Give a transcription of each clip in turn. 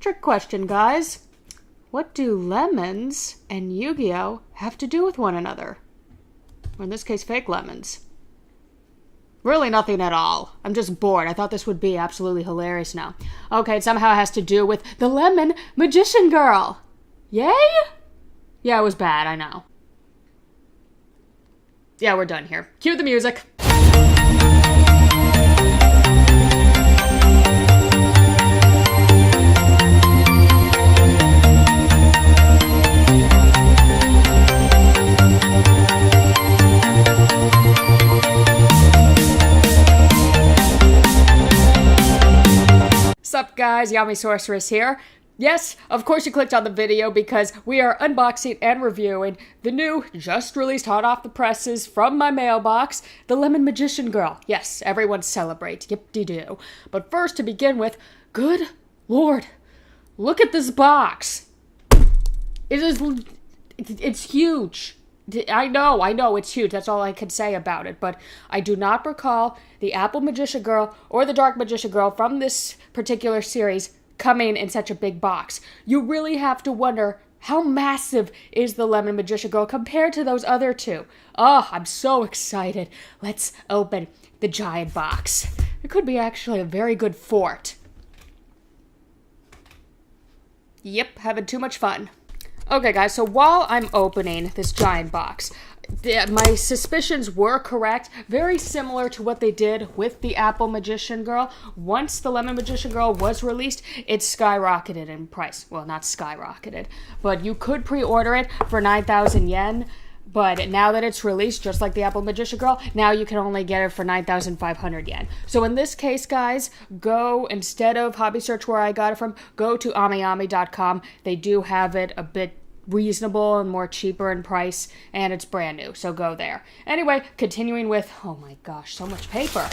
trick question, guys. What do lemons and Yu-Gi-Oh have to do with one another? Or in this case, fake lemons. Really nothing at all. I'm just bored. I thought this would be absolutely hilarious now. Okay, it somehow has to do with the Lemon Magician Girl. Yay? Yeah, it was bad, I know. Yeah, we're done here. Cue the music. Sup guys, Yami Sorceress here. Yes, of course you clicked on the video because we are unboxing and reviewing the new, just released hot off the presses from my mailbox, the Lemon Magician Girl. Yes, everyone celebrate, yip-de-doo. But first, to begin with, good lord, look at this box. It's huge. I know, it's huge. That's all I can say about it. But I do not recall the Apple Magician Girl or the Dark Magician Girl from this particular series coming in such a big box. You really have to wonder, how massive is the Lemon Magician Girl compared to those other two? Oh, I'm so excited. Let's open the giant box. It could be actually a very good fort. Yep, having too much fun. Okay guys, so while I'm opening this giant box, my suspicions were correct, very similar to what they did with the Apple Magician Girl. Once the Lemon Magician Girl was released, it skyrocketed in price. Well, not skyrocketed, but you could pre-order it for 9,000 yen, but now that it's released, just like the Apple Magician Girl, now you can only get it for 9,500 yen. So in this case, guys, go, instead of Hobby Search where I got it from, go to amiyami.com. They do have it a bit reasonable and more cheaper in price, and it's brand new, so go there. Anyway, continuing with, oh my gosh, so much paper.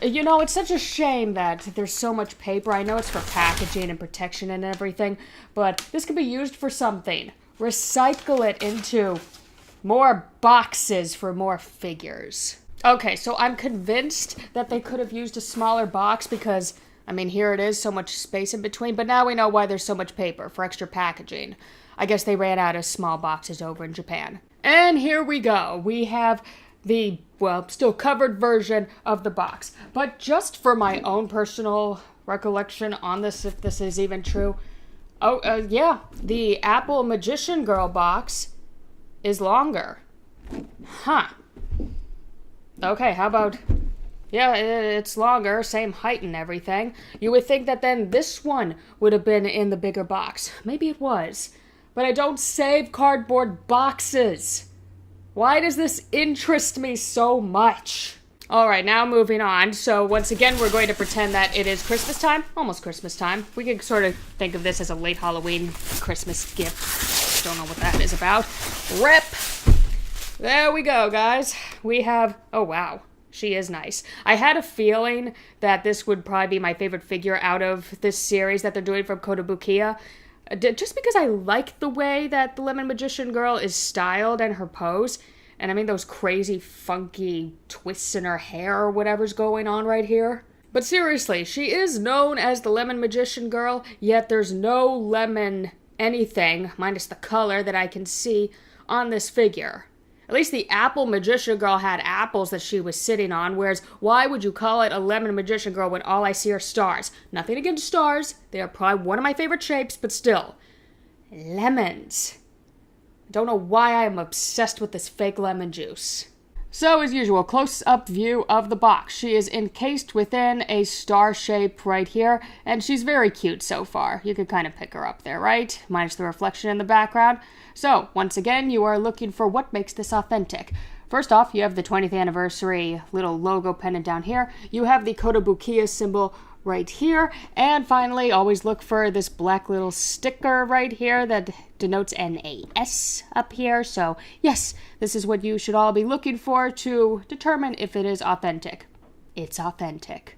You know, it's such a shame that there's so much paper. I know it's for packaging and protection and everything, but this could be used for something. Recycle it into more boxes for more figures. Okay, so I'm convinced that they could have used a smaller box because, I mean, here it is, so much space in between, but now we know why there's so much paper, for extra packaging. I guess they ran out of small boxes over in Japan. And here we go. We have the, well, still covered version of the box. But just for my own personal recollection on this, if this is even true, yeah, the Apple Magician Girl box is longer. Huh. Okay, how about, yeah, it's longer, same height and everything. You would think that then this one would have been in the bigger box. Maybe it was. But I don't save cardboard boxes. Why does this interest me so much? Alright, now moving on. So once again, we're going to pretend that it is Christmas time. Almost Christmas time. We can sort of think of this as a late Halloween Christmas gift. Don't know what that is about. RIP! There we go, guys. We have, oh wow, she is nice. I had a feeling that this would probably be my favorite figure out of this series that they're doing from Kotobukiya. Just because I like the way that the Lemon Magician Girl is styled and her pose. And I mean those crazy, funky twists in her hair or whatever's going on right here. But seriously, she is known as the Lemon Magician Girl, yet there's no lemon anything, minus the color, that I can see on this figure. At least the Apple Magician Girl had apples that she was sitting on, whereas why would you call it a Lemon Magician Girl when all I see are stars? Nothing against stars. They are probably one of my favorite shapes, but still. Lemons. I don't know why I am obsessed with this fake lemon juice. So, as usual, close-up view of the box. She is encased within a star shape right here, and she's very cute so far. You could kind of pick her up there, right? Minus the reflection in the background. So, once again, you are looking for what makes this authentic. First off, you have the 20th anniversary little logo pendant down here. You have the Kotobukiya symbol right here. And finally, always look for this black little sticker right here that denotes NAS up here. So yes, this is what you should all be looking for to determine if it is authentic. It's authentic.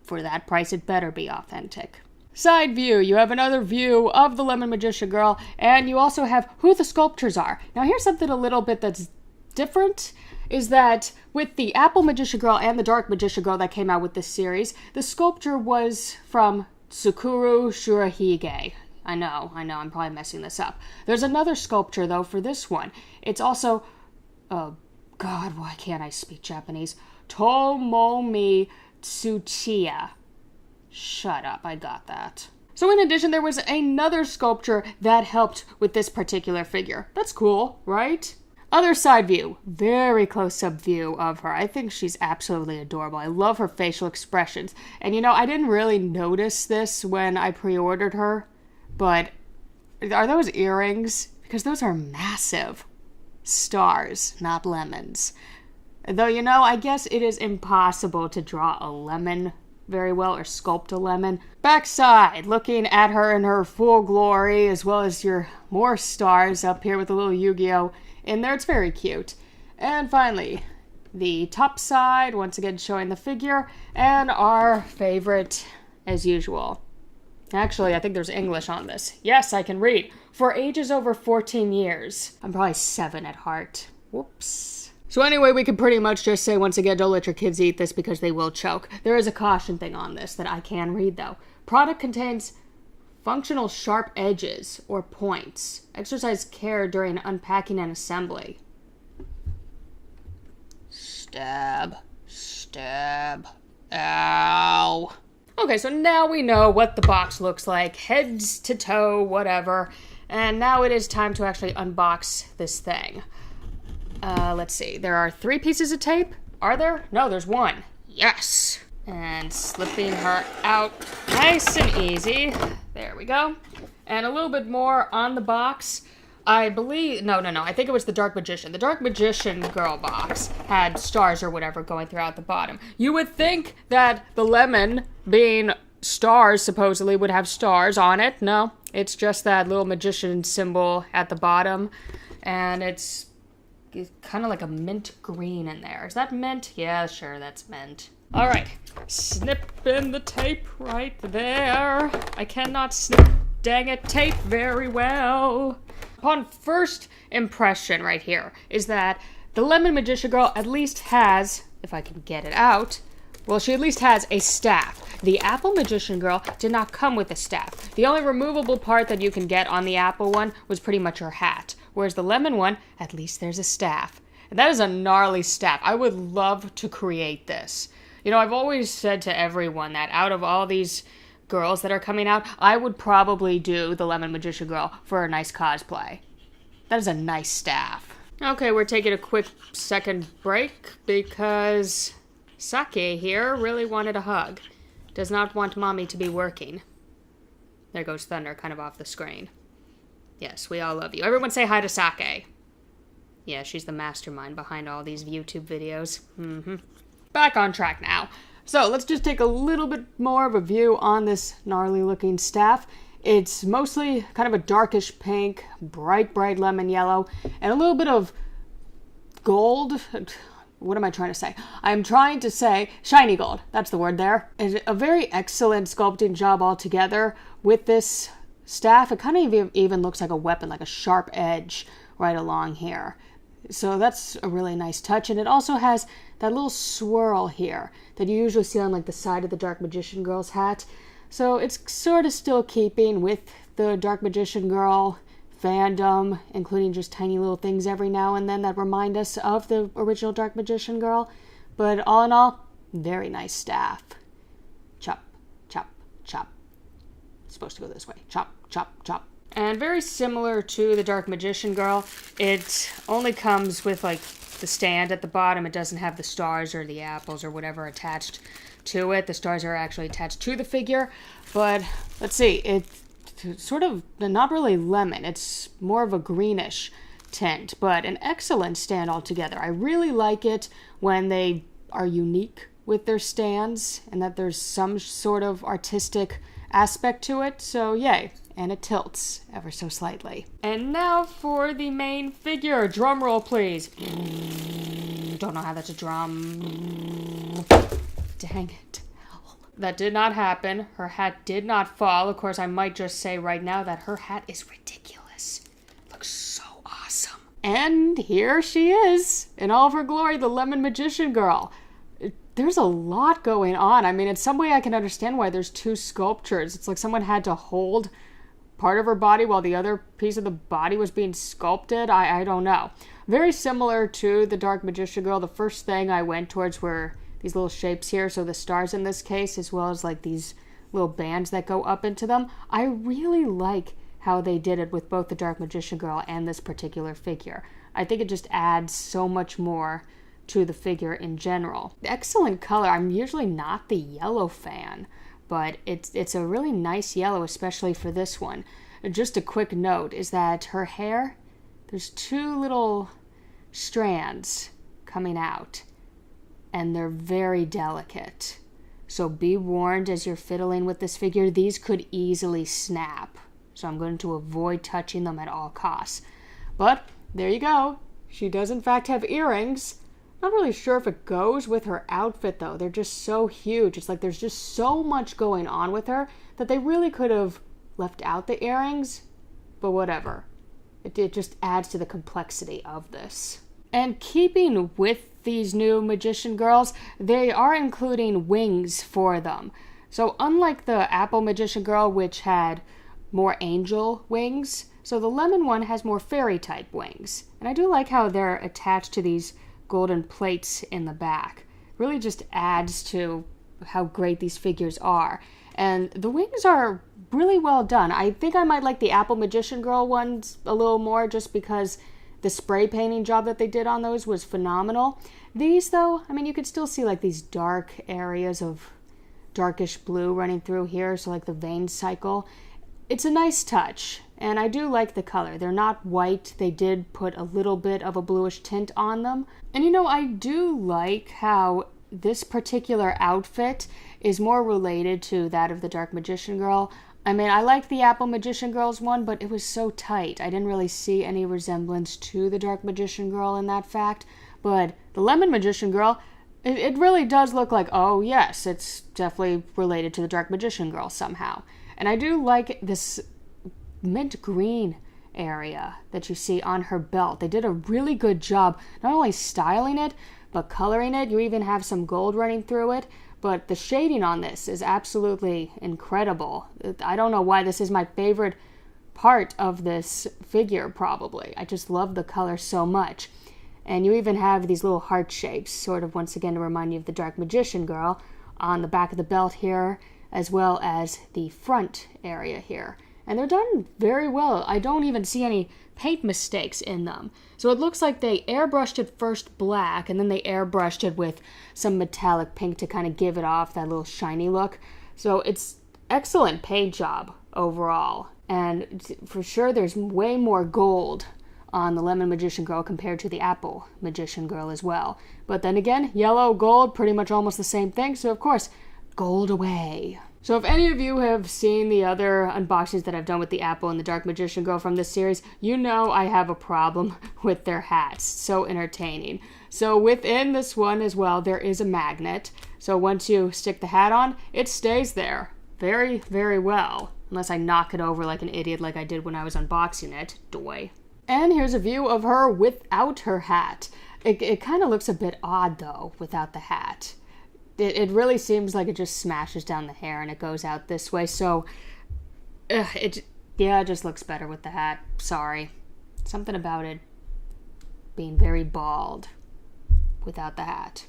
For that price, it better be authentic. Side view, you have another view of the Lemon Magician Girl, and you also have who the sculptors are. Now here's something a little bit that's different, is that with the Apple Magician Girl and the Dark Magician Girl that came out with this series, the sculpture was from Tsukuru Shurahige. I know, I'm probably messing this up. There's another sculpture, though, for this one. It's also, oh, God, why can't I speak Japanese? Tomomi Tsuchiya. Shut up, I got that. So in addition, there was another sculpture that helped with this particular figure. That's cool, right? Other side view, very close-up view of her. I think she's absolutely adorable. I love her facial expressions. And you know, I didn't really notice this when I pre-ordered her, but are those earrings? Because those are massive. Stars, not lemons. Though, you know, I guess it is impossible to draw a lemon very well or sculpt a lemon. Backside, looking at her in her full glory, as well as your more stars up here with a little Yu-Gi-Oh! In there. It's very cute. And finally, the top side, once again showing the figure, and our favorite, as usual. Actually, I think there's English on this. Yes, I can read. For ages over 14 years. I'm probably 7 at heart. Whoops. So anyway, we can pretty much just say, once again, don't let your kids eat this because they will choke. There is a caution thing on this that I can read, though. Product contains functional sharp edges or points. Exercise care during unpacking and assembly. Stab. Stab. Ow. Okay, so now we know what the box looks like. Heads to toe, whatever. And now it is time to actually unbox this thing. Let's see. There are 3 pieces of tape. Are there? No, there's 1. Yes. And slipping her out nice and easy. There we go. And a little bit more on the box. I believe, no, I think it was the Dark Magician. The Dark Magician girl box had stars or whatever going throughout the bottom. You would think that the lemon, being stars supposedly, would have stars on it. No, it's just that little magician symbol at the bottom. And it's kind of like a mint green in there. Is that mint? Yeah, sure, that's mint. All right, snip in the tape right there. I cannot snip, dang it, tape very well. Upon first impression right here is that the Lemon Magician Girl at least has, if I can get it out, well, she at least has a staff. The Apple Magician Girl did not come with a staff. The only removable part that you can get on the Apple one was pretty much her hat, whereas the Lemon one, at least there's a staff. And that is a gnarly staff. I would love to create this. You know, I've always said to everyone that out of all these girls that are coming out, I would probably do the Lemon Magician Girl for a nice cosplay. That is a nice staff. Okay, we're taking a quick second break because Sake here really wanted a hug. Does not want mommy to be working. There goes Thunder, kind of off the screen. Yes, we all love you. Everyone say hi to Sake. Yeah, she's the mastermind behind all these YouTube videos. Back on track now. So let's just take a little bit more of a view on this gnarly looking staff. It's mostly kind of a darkish pink, bright lemon yellow, and a little bit of gold. What am I trying to say? I'm trying to say shiny gold. That's the word there. And a very excellent sculpting job altogether with this staff. It kind of even looks like a weapon, like a sharp edge right along here. So that's a really nice touch. And it also has that little swirl here that you usually see on like the side of the Dark Magician Girl's hat. So it's sort of still keeping with the Dark Magician Girl fandom, including just tiny little things every now and then that remind us of the original Dark Magician Girl. But all in all, very nice staff. Chop, chop, chop. It's supposed to go this way. Chop, chop, chop. And very similar to the Dark Magician Girl, it only comes with like the stand at the bottom. It doesn't have the stars or the apples or whatever attached to it. The stars are actually attached to the figure. But let's see, it's sort of not really lemon. It's more of a greenish tint, but an excellent stand altogether. I really like it when they are unique with their stands and that there's some sort of artistic aspect to it. So yay. And it tilts ever so slightly. And now for the main figure. Drum roll, please. Don't know how that's a drum. Dang it. That did not happen. Her hat did not fall. Of course, I might just say right now that her hat is ridiculous. Looks so awesome. And here she is, in all of her glory, the Lemon Magician Girl. there's a lot going on. I mean, in some way I can understand why there's two sculptures. It's like someone had to hold part of her body while the other piece of the body was being sculpted. I don't know. Very similar to the Dark Magician Girl. The first thing I went towards were these little shapes here. So the stars in this case, as well as like these little bands that go up into them. I really like how they did it with both the Dark Magician Girl and this particular figure. I think it just adds so much more to the figure in general. Excellent color. I'm usually not the yellow fan, but it's a really nice yellow, especially for this one. Just a quick note is that her hair, there's two little strands coming out, and they're very delicate. So be warned as you're fiddling with this figure, these could easily snap. So I'm going to avoid touching them at all costs. But there you go. She does in fact have earrings. Not really sure if it goes with her outfit though. They're just so huge. It's like there's just so much going on with her that they really could have left out the earrings. But whatever. It just adds to the complexity of this. And keeping with these new magician girls, they are including wings for them. So unlike the Apple Magician Girl, which had more angel wings, so the lemon one has more fairy type wings. And I do like how they're attached to these golden plates in the back. Really just adds to how great these figures are. And the wings are really well done. I think I might like the Apple Magician Girl ones a little more just because the spray painting job that they did on those was phenomenal. These though, I mean, you could still see like these dark areas of darkish blue running through here, so like the vein cycle. It's a nice touch, and I do like the color. They're not white. They did put a little bit of a bluish tint on them. And you know, I do like how this particular outfit is more related to that of the Dark Magician Girl. I mean, I liked the Apple Magician Girl's one, but it was so tight. I didn't really see any resemblance to the Dark Magician Girl in that fact. But the Lemon Magician Girl, it really does look like, oh yes, it's definitely related to the Dark Magician Girl somehow. And I do like this mint green area that you see on her belt. They did a really good job not only styling it, but coloring it. You even have some gold running through it. But the shading on this is absolutely incredible. I don't know why this is my favorite part of this figure, probably. I just love the color so much. And you even have these little heart shapes, sort of once again to remind you of the Dark Magician Girl, on the back of the belt here, as well as the front area here. And they're done very well. I don't even see any paint mistakes in them. So it looks like they airbrushed it first black, and then they airbrushed it with some metallic pink to kind of give it off that little shiny look. So it's excellent paint job overall. And for sure there's way more gold on the Lemon Magician Girl compared to the Apple Magician Girl as well. But then again, yellow, gold, pretty much almost the same thing. So of course, gold away. So if any of you have seen the other unboxings that I've done with the Apple and the Dark Magician Girl from this series, you know I have a problem with their hats. So entertaining. So within this one as well, there is a magnet. So once you stick the hat on, it stays there very, very well. Unless I knock it over like an idiot like I did when I was unboxing it. Doy. And here's a view of her without her hat. It kind of looks a bit odd though without the hat. It really seems like it just smashes down the hair and it goes out this way. So, it just looks better with the hat. Sorry. Something about it being very bald without the hat.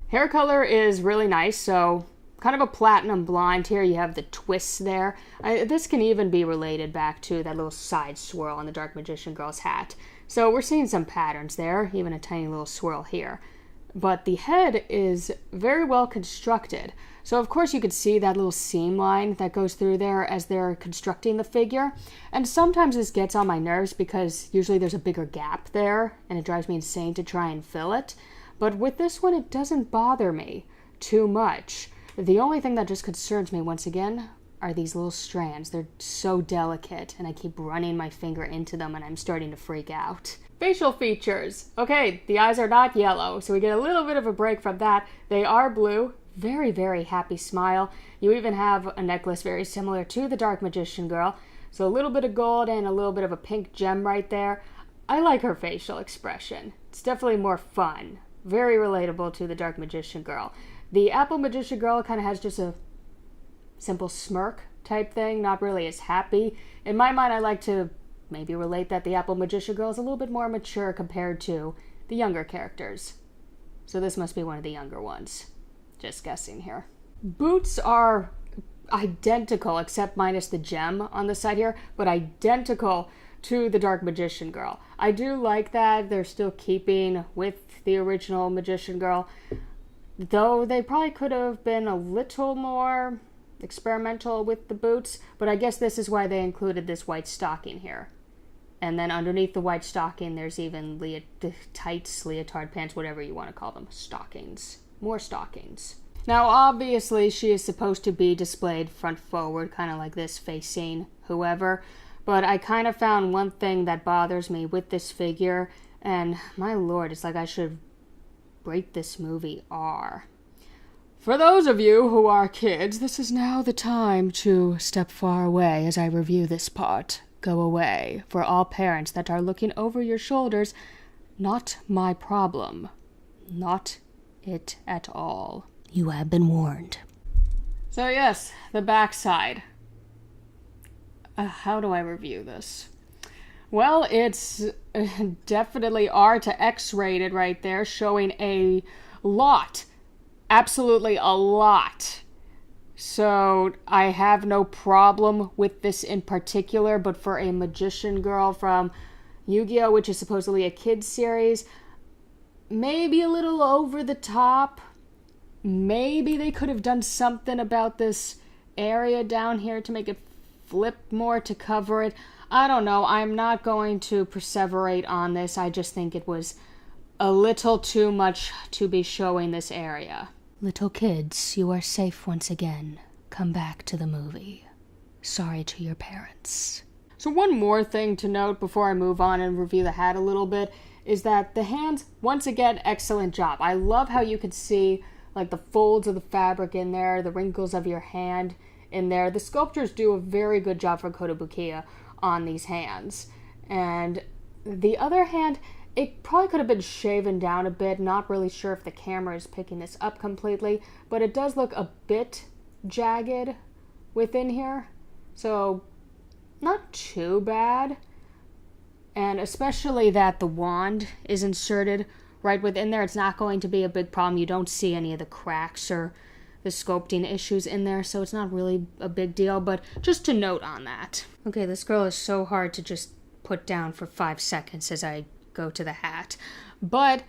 Hair color is really nice. So, kind of a platinum blonde here. You have the twists there. This can even be related back to that little side swirl on the Dark Magician Girl's hat. So, we're seeing some patterns there. Even a tiny little swirl here. But the head is very well constructed. So of course you could see that little seam line that goes through there as they're constructing the figure. And sometimes this gets on my nerves because usually there's a bigger gap there and it drives me insane to try and fill it. But with this one, it doesn't bother me too much. The only thing that just concerns me once again are these little strands. They're so delicate and I keep running my finger into them and I'm starting to freak out. Facial features. Okay, the eyes are not yellow, so we get a little bit of a break from that. They are blue. Very, very happy smile. You even have a necklace very similar to the Dark Magician Girl. So a little bit of gold and a little bit of a pink gem right there. I like her facial expression. It's definitely more fun. Very relatable to the Dark Magician Girl. The Apple Magician Girl kind of has just a simple smirk type thing, not really as happy. In my mind, I like to maybe relate that the Apple Magician Girl is a little bit more mature compared to the younger characters. So this must be one of the younger ones. Just guessing here. Boots are identical, except minus the gem on the side here, but identical to the Dark Magician Girl. I do like that they're still keeping with the original Magician Girl, though they probably could have been a little more experimental with the boots, but I guess this is why they included this white stocking here. And then underneath the white stocking, there's even tights, leotard pants, whatever you want to call them. Stockings. More stockings. Now, obviously, she is supposed to be displayed front forward, kind of like this, facing whoever. But I kind of found one thing that bothers me with this figure, and my lord, it's like I should rate this movie R. For those of you who are kids, this is now the time to step far away as I review this part. Go away. For all parents that are looking over your shoulders, not my problem. Not it at all. You have been warned. So yes, the backside. How do I review this? Well, it's definitely R to X rated right there, showing a lot. Absolutely a lot. So I have no problem with this in particular, but for a Magician Girl from Yu-Gi-Oh!, which is supposedly a kid's series, maybe a little over the top. Maybe they could have done something about this area down here to make it flip more to cover it. I don't know. I'm not going to perseverate on this. I just think it was a little too much to be showing this area. Little kids, you are safe once again. Come back to the movie. Sorry to your parents. So one more thing to note before I move on and review the hat a little bit is that the hands, once again, excellent job. I love how you could see like the folds of the fabric in there, the wrinkles of your hand in there. The sculptors do a very good job for Kotobukiya on these hands. And the other hand, it probably could have been shaven down a bit. Not really sure if the camera is picking this up completely, but it does look a bit jagged within here. So not too bad. And especially that the wand is inserted right within there. It's not going to be a big problem. You don't see any of the cracks or the sculpting issues in there, so it's not really a big deal, but just to note on that. Okay, this girl is so hard to just put down for 5 seconds as I go to the hat. But,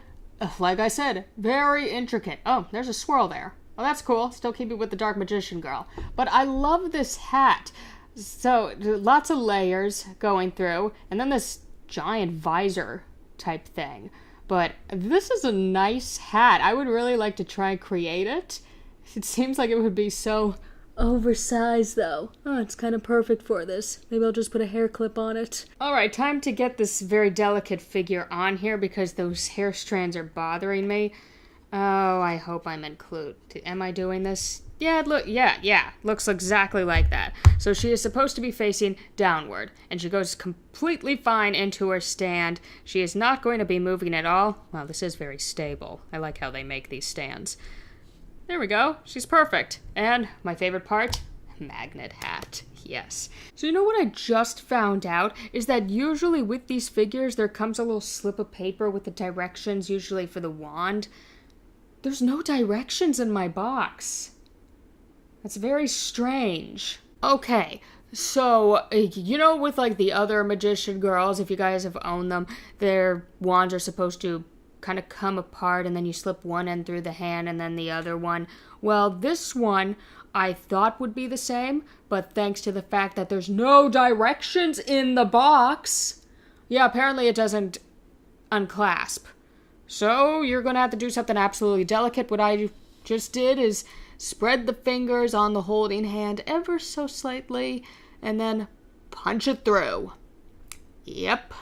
like I said, very intricate. Oh, there's a swirl there. Well, that's cool. Still keep it with the Dark Magician Girl. But I love this hat. So, lots of layers going through, and then this giant visor type thing. But this is a nice hat. I would really like to try and create it. It seems like it would be so oversized, though. Oh, it's kind of perfect for this. Maybe I'll just put a hair clip on it. All right, time to get this very delicate figure on here because those hair strands are bothering me. Oh, I hope I'm included. Am I doing this? Yeah, looks exactly like that. So she is supposed to be facing downward, and she goes completely fine into her stand. She is not going to be moving at all. Well, this is very stable. I like how they make these stands. There we go. She's perfect. And my favorite part, magnet hat. Yes. So you know what I just found out is that usually with these figures, there comes a little slip of paper with the directions, usually for the wand. There's no directions in my box. That's very strange. Okay, so, you know, with like the other Magician Girls, if you guys have owned them, their wands are supposed to kind of come apart and then you slip one end through the hand and then the other one. Well, this one I thought would be the same, but thanks to the fact that there's no directions in the box, yeah, apparently it doesn't unclasp. So you're going to have to do something absolutely delicate. What I just did is spread the fingers on the holding hand ever so slightly and then punch it through. Yep.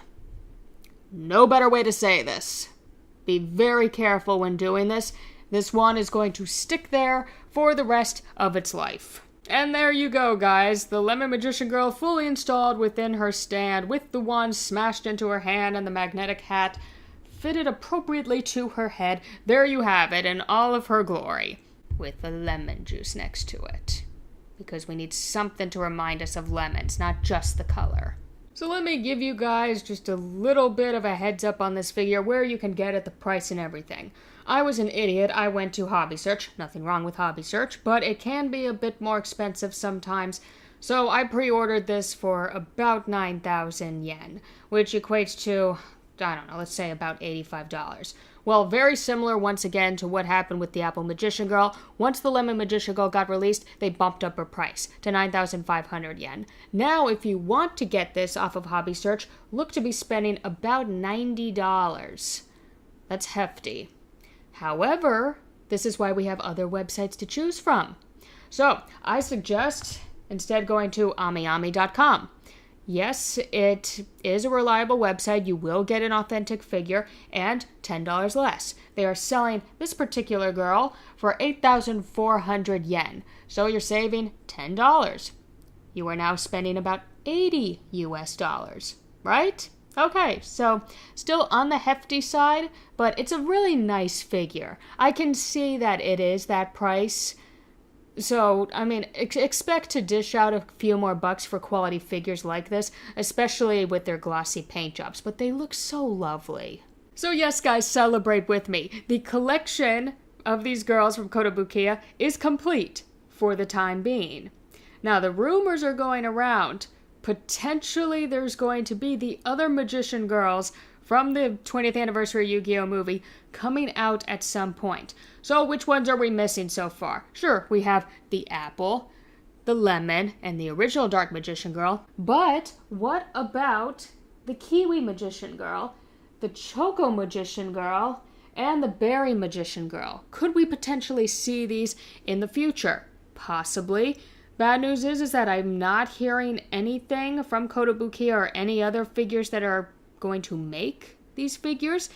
No better way to say this. Be very careful when doing this. This wand is going to stick there for the rest of its life. And there you go, guys. The Lemon Magician Girl fully installed within her stand with the wand smashed into her hand and the magnetic hat fitted appropriately to her head. There you have it in all of her glory. with the lemon juice next to it. Because we need something to remind us of lemons, not just the color. So let me give you guys just a little bit of a heads up on this figure, where you can get it, the price and everything. I was an idiot. I went to Hobby Search. Nothing wrong with Hobby Search, but it can be a bit more expensive sometimes. So I pre-ordered this for about 9,000 yen, which equates to, I don't know, let's say about $85. Well, very similar once again to what happened with the Apple Magician Girl. Once the Lemon Magician Girl got released, they bumped up her price to 9,500 yen. Now, if you want to get this off of Hobby Search, look to be spending about $90. That's hefty. However, this is why we have other websites to choose from. So, I suggest instead going to amiyami.com. Yes, it is a reliable website. You will get an authentic figure and $10 less. They are selling this particular girl for 8,400 yen. So you're saving $10. You are now spending about 80 US dollars, right? Okay, so still on the hefty side, but it's a really nice figure. I can see that it is that price. So, I mean, expect to dish out a few more bucks for quality figures like this, especially with their glossy paint jobs, but they look so lovely. So yes, guys, celebrate with me. The collection of these girls from Kotobukiya is complete for the time being. Now, the rumors are going around. Potentially there's going to be the other magician girls from the 20th anniversary Yu-Gi-Oh movie coming out at some point. So which ones are we missing so far? Sure, we have the apple, the lemon, and the original Dark Magician Girl. But what about the Kiwi Magician Girl, the Choco Magician Girl, and the Berry Magician Girl? Could we potentially see these in the future? Possibly. Bad news is that I'm not hearing anything from Kotobukiya or any other figures that are going to make these figures.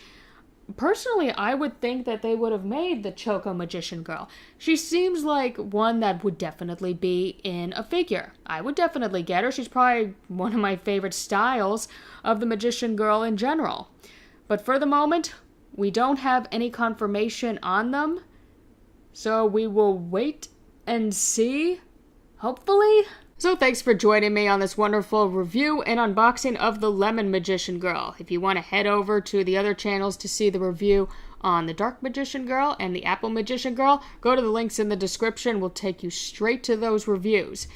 Personally, I would think that they would have made the Choco Magician Girl. She seems like one that would definitely be in a figure. I would definitely get her. She's probably one of my favorite styles of the Magician Girl in general. But for the moment, we don't have any confirmation on them. So we will wait and see, hopefully. So thanks for joining me on this wonderful review and unboxing of the Lemon Magician Girl. If you want to head over to the other channels to see the review on the Dark Magician Girl and the Apple Magician Girl, go to the links in the description. We'll take you straight to those reviews.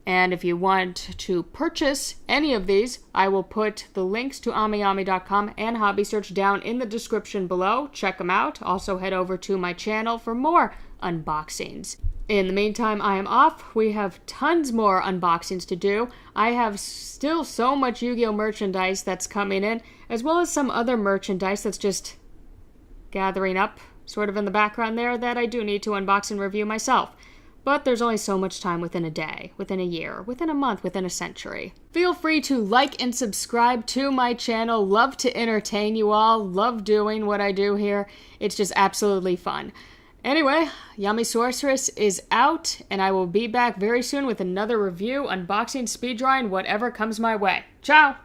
And if you want to purchase any of these, I will put the links to amiyami.com and Hobby Search down in the description below. Check them out. Also head over to my channel for more unboxings. In the meantime, I am off. We have tons more unboxings to do. I have still so much Yu-Gi-Oh! Merchandise that's coming in, as well as some other merchandise that's just gathering up, sort of in the background there, that I do need to unbox and review myself. But there's only so much time within a day, within a year, within a month, within a century. Feel free to like and subscribe to my channel. Love to entertain you all. Love doing what I do here. It's just absolutely fun. Anyway, Yami Sorceress is out, and I will be back very soon with another review, unboxing, speed drawing, whatever comes my way. Ciao!